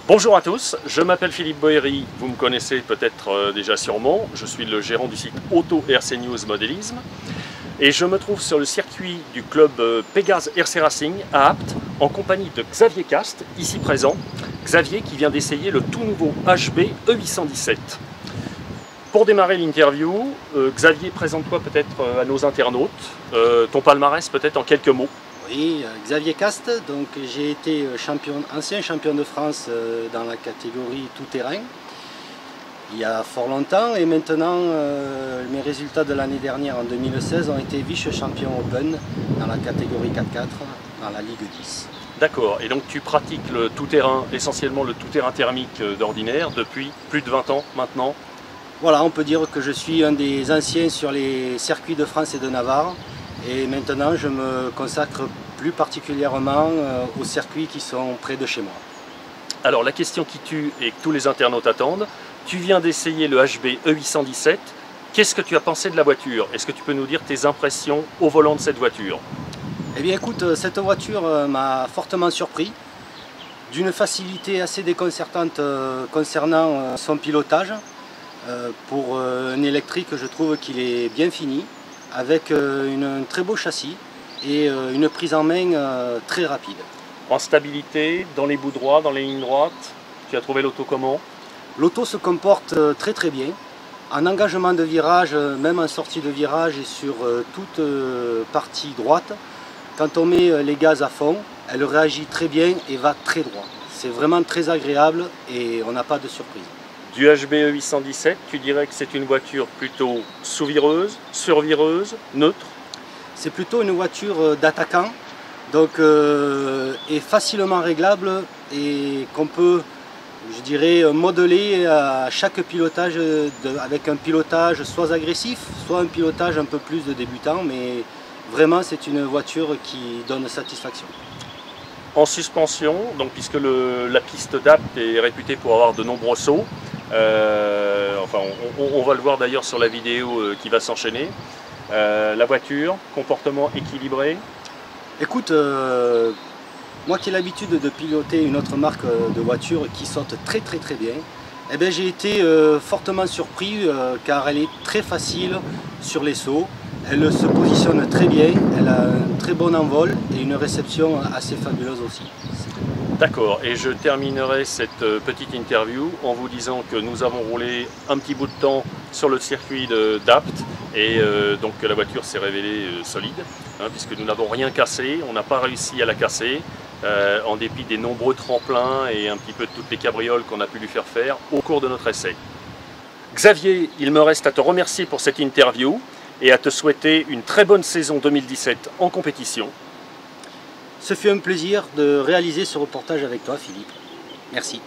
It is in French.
Bonjour à tous, je m'appelle Philippe Boéry, vous me connaissez peut-être déjà sûrement, je suis le gérant du site Auto RC News Modélisme et je me trouve sur le circuit du club Pégase RC Racing à Apt en compagnie de Xavier Cast, ici présent. Xavier qui vient d'essayer le tout nouveau HB E817. Pour démarrer l'interview, Xavier, présente-toi peut-être à nos internautes, ton palmarès peut-être en quelques mots. Oui, Xavier Cast, donc j'ai été ancien champion de France dans la catégorie tout-terrain il y a fort longtemps et maintenant mes résultats de l'année dernière en 2016 ont été vice-champion open dans la catégorie 4x4 dans la Ligue 10. D'accord, et donc tu pratiques le tout-terrain, essentiellement le tout-terrain thermique d'ordinaire depuis plus de 20 ans maintenant? Voilà, on peut dire que je suis un des anciens sur les circuits de France et de Navarre. Et maintenant, je me consacre plus particulièrement aux circuits qui sont près de chez moi. Alors, la question qui tue et que tous les internautes attendent, tu viens d'essayer le HB E817. Qu'est-ce que tu as pensé de la voiture? Est-ce que tu peux nous dire tes impressions au volant de cette voiture? Eh bien, écoute, cette voiture m'a fortement surpris, d'une facilité assez déconcertante concernant son pilotage. Pour un électrique, je trouve qu'il est bien fini, avec un très beau châssis et une prise en main très rapide. En stabilité, dans les bouts droits, dans les lignes droites, tu as trouvé l'auto comment? L'auto se comporte très très bien. En engagement de virage, même en sortie de virage et sur toute partie droite, quand on met les gaz à fond, elle réagit très bien et va très droit. C'est vraiment très agréable et on n'a pas de surprise. Du HB E817, tu dirais que c'est une voiture plutôt sous-vireuse, sur-vireuse, neutre? C'est plutôt une voiture d'attaquant, donc est facilement réglable et qu'on peut, je dirais, modeler à chaque pilotage avec un pilotage soit agressif, soit un pilotage un peu plus de débutant, mais vraiment c'est une voiture qui donne satisfaction. En suspension, donc puisque la piste d'Apt est réputée pour avoir de nombreux sauts, enfin on va le voir d'ailleurs sur la vidéo qui va s'enchaîner. La voiture, comportement équilibré? Écoute, moi qui ai l'habitude de piloter une autre marque de voiture qui saute très bien, eh bien, j'ai été fortement surpris car elle est très facile sur les sauts. Elle se positionne très bien, elle a un très bon envol et une réception assez fabuleuse aussi. D'accord, et je terminerai cette petite interview en vous disant que nous avons roulé un petit bout de temps sur le circuit d'Apt et donc la voiture s'est révélée solide, hein, puisque nous n'avons rien cassé, on n'a pas réussi à la casser, en dépit des nombreux tremplins et un petit peu de toutes les cabrioles qu'on a pu lui faire au cours de notre essai. Xavier, il me reste à te remercier pour cette interview et à te souhaiter une très bonne saison 2017 en compétition. Ce fut un plaisir de réaliser ce reportage avec toi, Philippe. Merci.